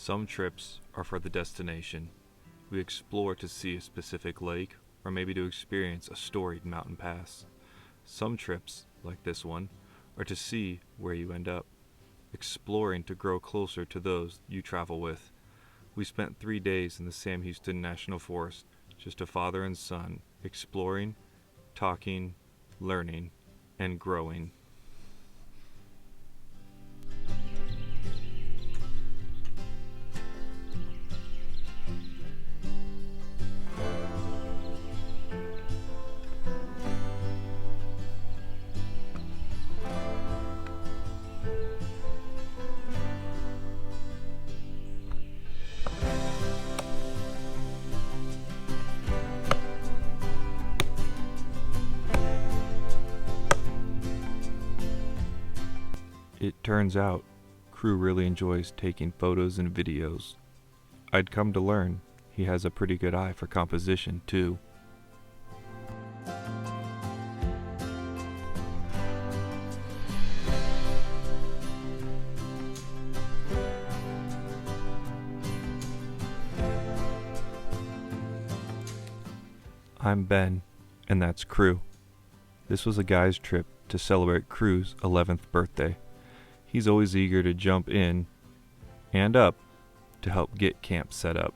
Some trips are for the destination. We explore to see a specific lake, or maybe to experience a storied mountain pass. Some trips, like this one, are to see where you end up, exploring to grow closer to those you travel with. We spent 3 days in the Sam Houston National Forest, just a father and son, exploring, talking, learning, and growing. It turns out, Crew really enjoys taking photos and videos. I'd come to learn he has a pretty good eye for composition, too. I'm Ben, and that's Crew. This was a guy's trip to celebrate Crew's 11th birthday. He's always eager to jump in and up to help get camp set up.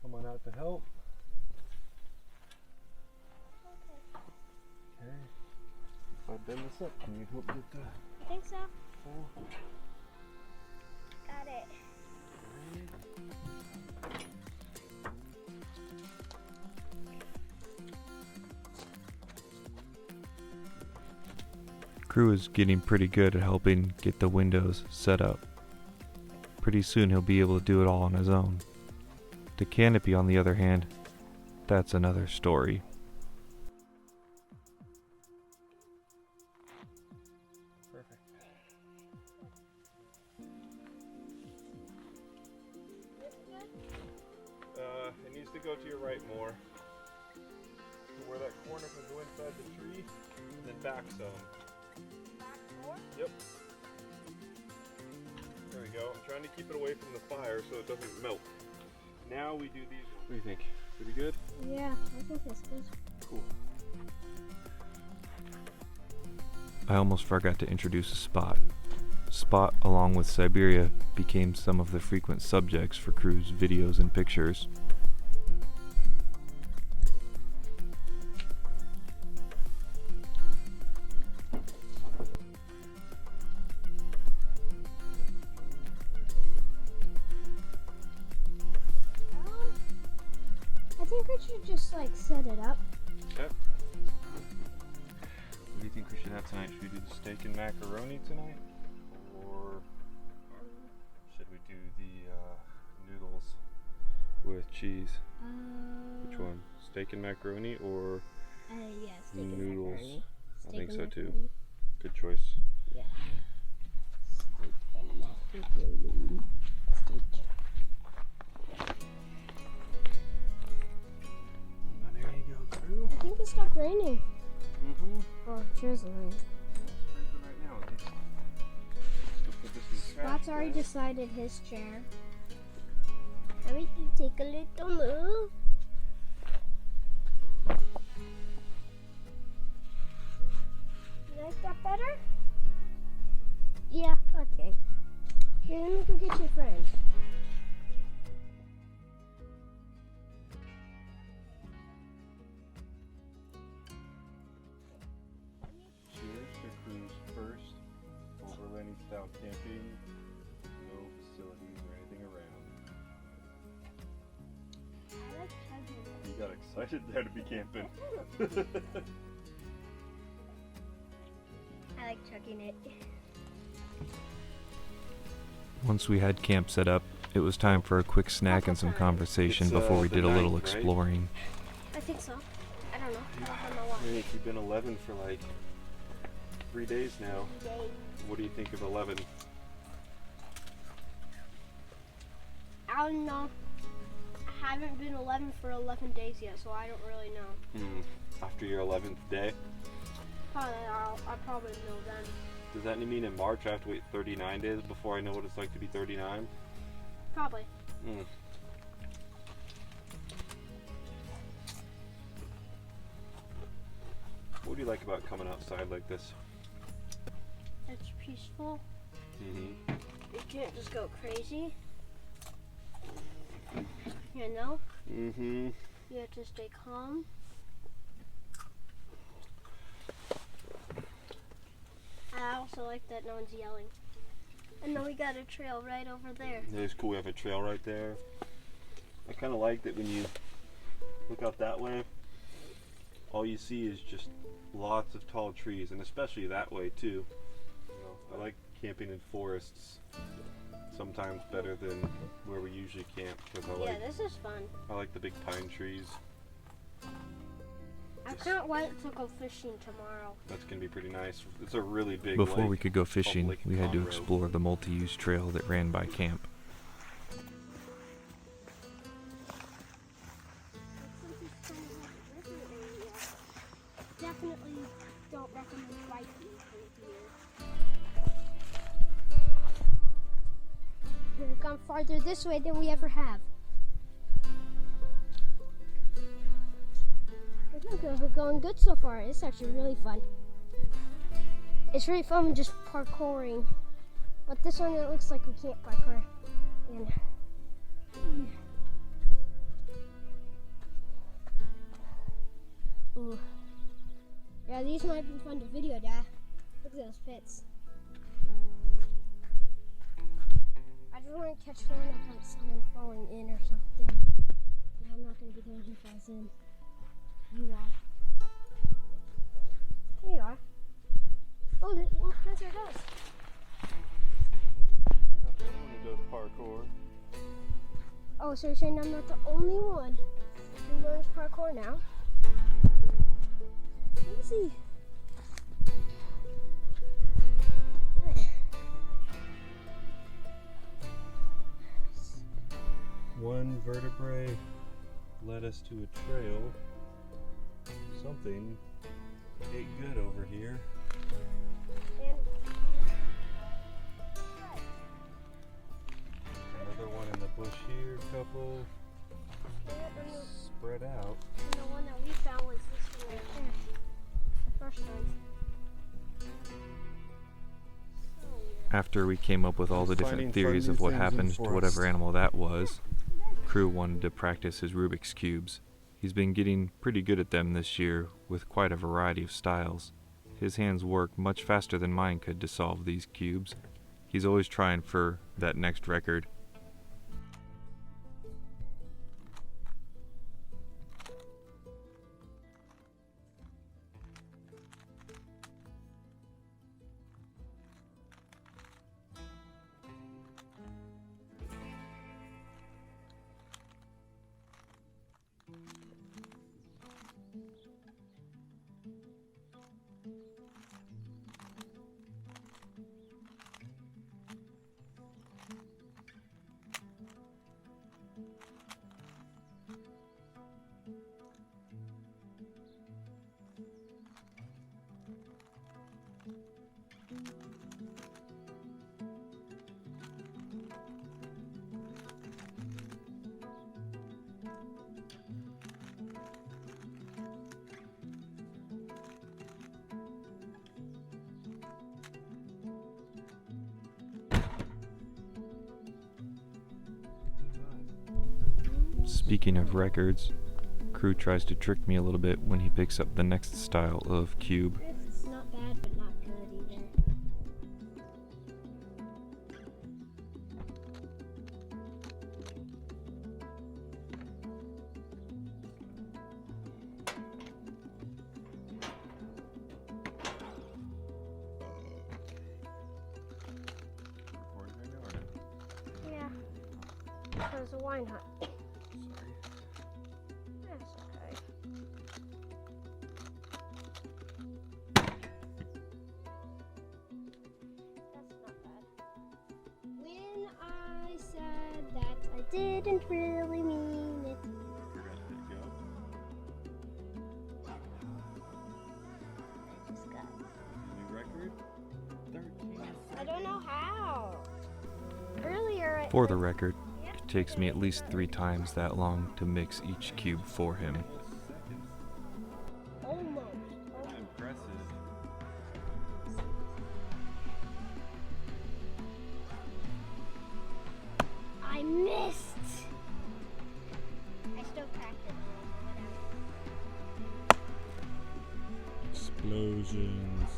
Come on out to help. Okay. If I bend this up, can you help get the... I think so. Got it. Crew is getting pretty good at helping get the windows set up. Pretty soon he'll be able to do it all on his own. The canopy, on the other hand, that's another story. Perfect. It needs to go to your right more. To where that corner can go inside the tree, and then back some. Back more? Yep. There we go. I'm trying to keep it away from the fire so it doesn't melt. Now we do these. What do you think? Pretty good? Yeah, I think that's good. Cool. I almost forgot to introduce Spot. Spot, along with Siberia, became some of the frequent subjects for Crew's videos and pictures. I think we should just like set it up. Okay. What do you think we should have tonight? Should we do the steak and macaroni tonight? Or should we do the noodles with cheese? Which one? Steak and macaroni or Yeah, steak and noodles? macaroni. I think so too. Macaroni. Good choice. Yeah. Steak and macaroni. Steak. There you go, Crew. I think it stopped raining. Mm-hmm. Oh, it doesn't rain. This is Scott's already decided his chair. Let me take a little move. You like that better? Yeah, okay. Here, let me go get your friends. Cheers to Crew's first overlanding style camping. No facilities or anything around. I like chugging it. You got excited there to be camping. I like chugging it. Once we had camp set up, it was time for a quick snack and some conversation It's, before we the did a little 9th, right? exploring. I think so. I don't know. I don't have my watch. Hey, you've been 11 for like 3 days now. Yay. What do you think of 11? I don't know. I haven't been 11 for 11 days yet, so I don't really know. After your 11th day? Probably, I'll probably know then. Does that mean in March I have to wait 39 days before I know what it's like to be 39? Probably. What do you like about coming outside like this? It's peaceful. Mm-hmm. You can't just go crazy. You know? Mm-hmm. You have to stay calm. I also like that no one's yelling. And then we got a trail right over there. It is cool. We have a trail right there. I kind of like that when you look out that way, all you see is just lots of tall trees, and especially that way too. You know, I like camping in forests sometimes better than where we usually camp because Yeah, this is fun. I like the big pine trees. I can't wait to go fishing tomorrow. That's gonna be pretty nice. It's a really big Before lake we could go called fishing, Lake we had to Conroe. explore the multi-use trail that ran by camp. Definitely don't recommend biking through here. We've gone farther this way than we ever have. We're going good so far. It's actually really fun. It's really fun just parkouring. But this one, it looks like we can't parkour. And ooh. Yeah, these might be fun to video, Dad. Look at those pits. I just want to catch one of like someone falling in or something. But I'm not going to be the one who falls in. You are. There you are. Oh, that's our house. You're not the only one who does parkour. Oh, so you're saying I'm not the only one who learns parkour now? Let me see. One vertebrae led us to a trail. Something ate good over here. And Another one in the bush here, couple spread out. the one that we found was this one right there. The first one. So weird. After we came up with all the different Finding theories fun of new what things in happened to forest. whatever animal that was, Crew wanted to practice his Rubik's Cubes. He's been getting pretty good at them this year with quite a variety of styles. His hands work much faster than mine could to solve these cubes. He's always trying for that next record. Speaking of records, Crew tries to trick me a little bit when he picks up the next style of cube. It's not bad, but not good either. Yeah. Because why not? That's okay. That's not bad. When I said that, I didn't really mean it. I just got. New record? 13. I don't know how. Earlier, For the record, it takes me at least 3 times that long to mix each cube for him. almost. Impressive. I missed. I still cracked it. Explosions.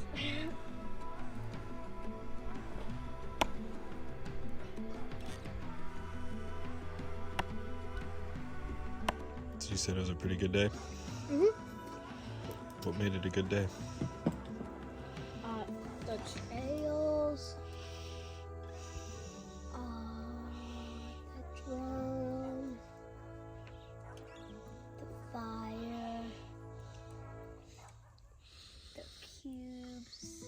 So you said it was a pretty good day? Mhm. What made it a good day? The trails. The drone. The fire. The cubes.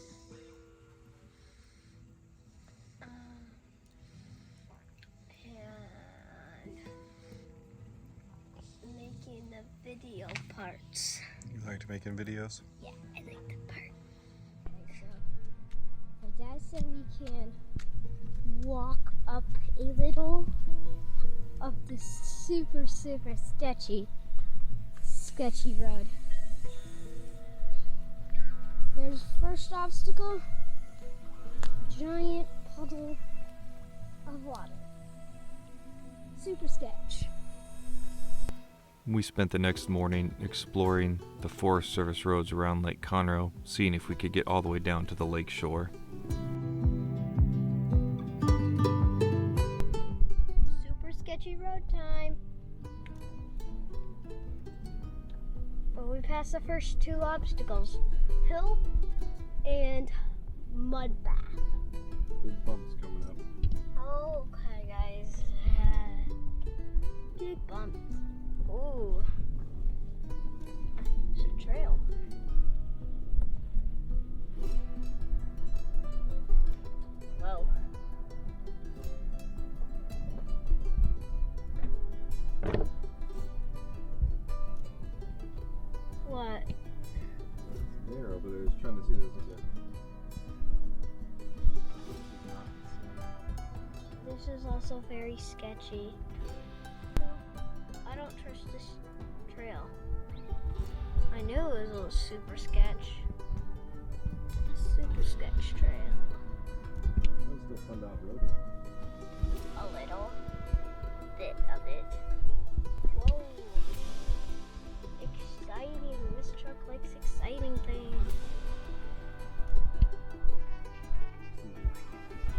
And making the video parts. You liked making videos? Yeah, I like the part. My dad said we can walk up a little of this super sketchy road. There's first obstacle, giant puddle of water. Super sketch. We spent the next morning exploring the Forest Service roads around Lake Conroe, seeing if we could get all the way down to the lake shore. Super sketchy road time. But we passed the first 2 obstacles. Hill and mud bath. Big bumps coming up. Okay, guys. Big bumps. Ooh. It's a trail. Whoa. What? There over there is trying to see this again. This is also very sketchy. I don't trust this trail. I knew it was a little super sketch. A super sketch trail. That's the fun out road. A little bit of it. Whoa. Exciting. This truck likes exciting things. Oh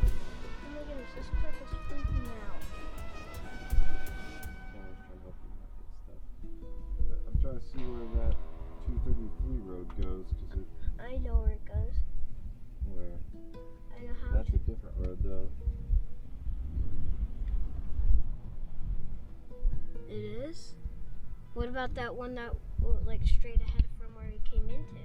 my goodness, this truck is freaking out. I'm trying to see where that 233 road goes, because it. I know where it goes. Where? I know how. That's a different road, though. It is? What about that one that like straight ahead from where we came into?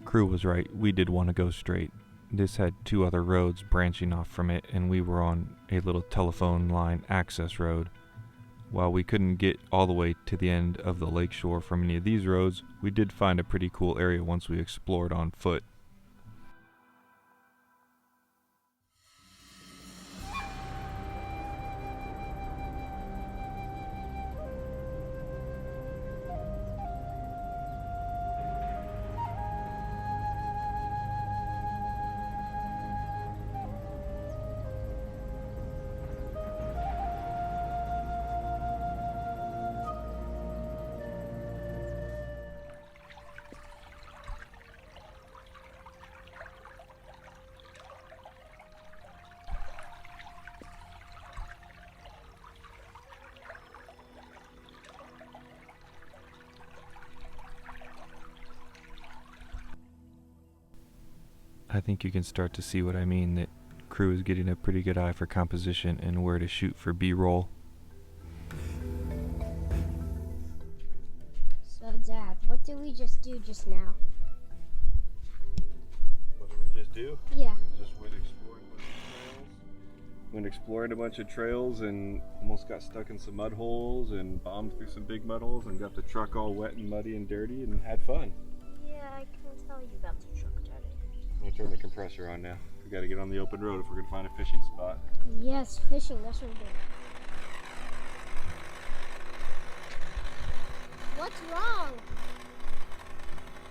Crew was right, we did want to go straight. This had 2 other roads branching off from it, and we were on a little telephone line access road. While we couldn't get all the way to the end of the lakeshore from any of these roads, we did find a pretty cool area once we explored on foot. I think you can start to see what I mean, that crew is getting a pretty good eye for composition and where to shoot for B-roll. So, Dad, what did we just do just now? What did we just do? Yeah. We just went exploring a bunch of trails and almost got stuck in some mud holes and bombed through some big mud holes and got the truck all wet and muddy and dirty and had fun. Yeah, I can tell you got the truck dirty. I'm gonna turn the compressor on now. We gotta get on the open road if we're gonna find a fishing spot. Yes, fishing, that's what we're doing. What's wrong?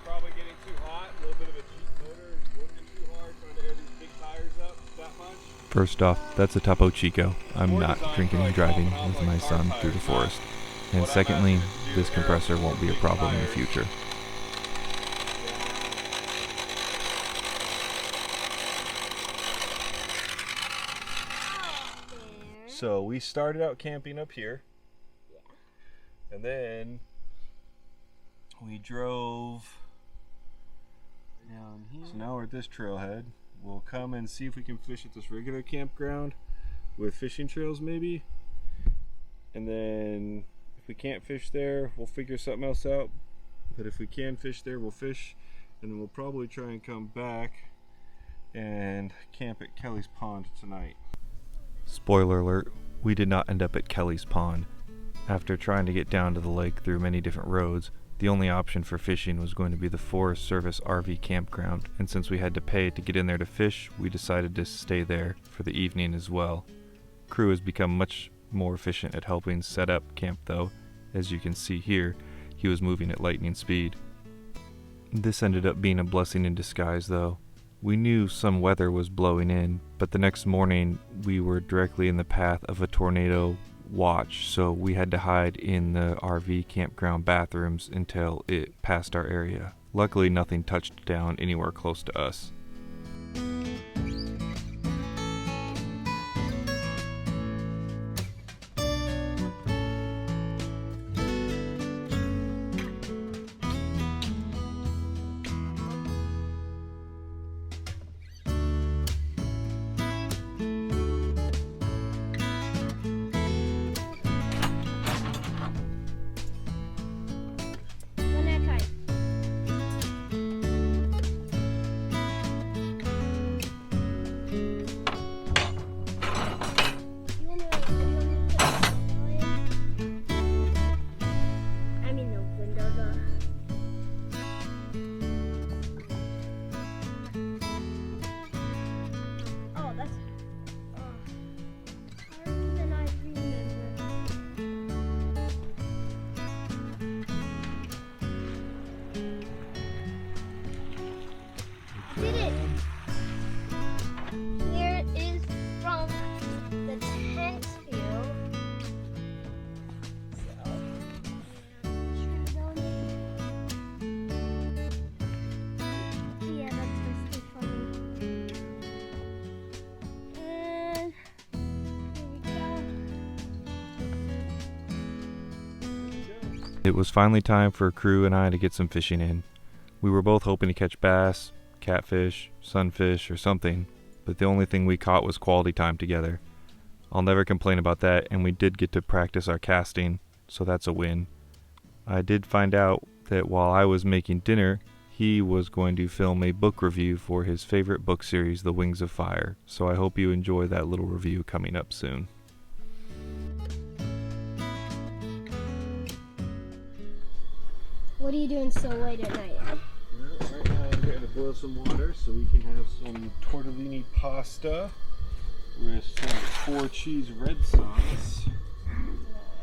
Probably getting too hot, a little bit of a cheap motor, working too hard, trying to air these big tires up that much. First off, that's a Topo Chico. I'm not drinking and driving with my son through the forest. And secondly, this compressor won't be a problem in the future. So we started out camping up here. And then we drove down here. So now we're at this trailhead. We'll come and see if we can fish at this regular campground with fishing trails maybe. And then if we can't fish there, we'll figure something else out. But if we can fish there, we'll fish. And then we'll probably try and come back and camp at Kelly's Pond tonight. Spoiler alert, we did not end up at Kelly's Pond. After trying to get down to the lake through many different roads, the only option for fishing was going to be the Forest Service RV campground, and since we had to pay to get in there to fish, we decided to stay there for the evening as well. Crew has become much more efficient at helping set up camp though. As you can see here, he was moving at lightning speed. This ended up being a blessing in disguise though. We knew some weather was blowing in, but the next morning we were directly in the path of a tornado watch, so we had to hide in the RV campground bathrooms until it passed our area. Luckily, nothing touched down anywhere close to us. It was finally time for Crew and I to get some fishing in. We were both hoping to catch bass, catfish, sunfish, or something, but the only thing we caught was quality time together. I'll never complain about that, and we did get to practice our casting, so that's a win. I did find out that while I was making dinner, he was going to film a book review for his favorite book series, The Wings of Fire, so I hope you enjoy that little review coming up soon. What are you doing so late at night? Well, right now I'm going to boil some water so we can have some tortellini pasta with some 4 cheese red sauce.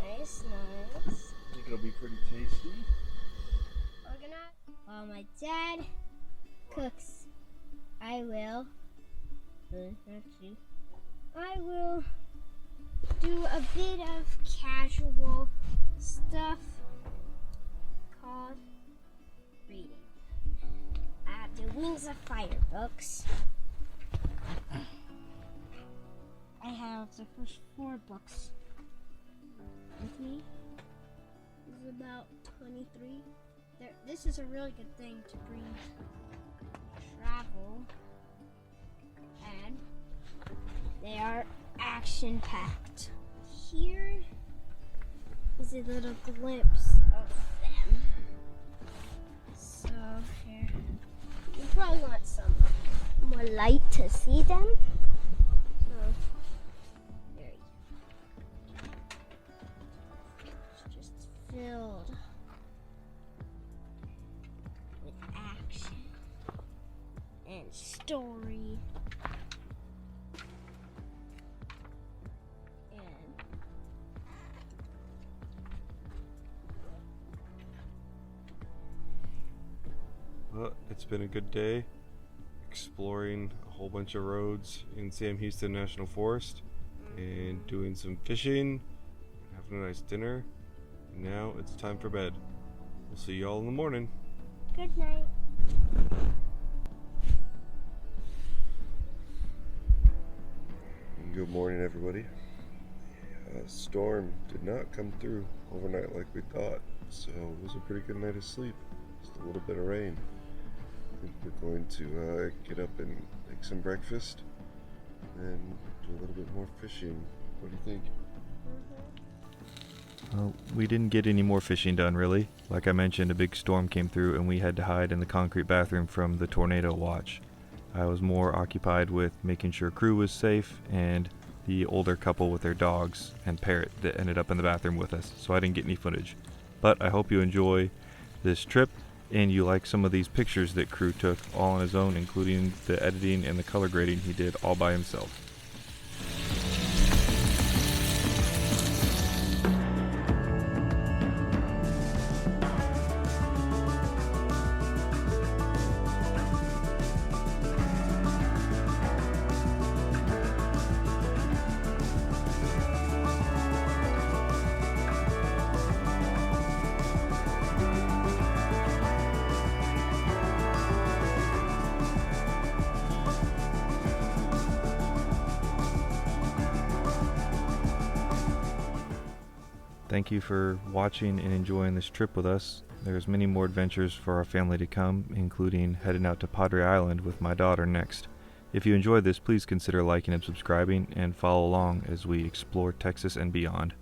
Nice, nice. I think it'll be pretty tasty. While my dad cooks, I will do a bit of casual stuff called reading. The Wings of Fire books. I have the first 4 books with me. This is about 23. This is a really good thing to bring travel They are action-packed. Here is a little glimpse of them. So here, you probably want some more light to see them. So there you go. It's just filled with action and story. Well, it's been a good day exploring a whole bunch of roads in Sam Houston National Forest and doing some fishing, having a nice dinner. And now it's time for bed. We'll see y'all in the morning. Good night. Good morning, everybody. The storm did not come through overnight like we thought, so it was a pretty good night of sleep. Just a little bit of rain. I think we're going to get up and make some breakfast and do a little bit more fishing. What do you think? We didn't get any more fishing done, really. Like I mentioned, a big storm came through and we had to hide in the concrete bathroom from the tornado watch. I was more occupied with making sure crew was safe and the older couple with their dogs and parrot that ended up in the bathroom with us, so I didn't get any footage. But I hope you enjoy this trip and you like some of these pictures that crew took all on his own, including the editing and the color grading he did all by himself. Thank you for watching and enjoying this trip with us. There's many more adventures for our family to come, including heading out to Padre Island with my daughter next. If you enjoyed this, please consider liking and subscribing and follow along as we explore Texas and beyond.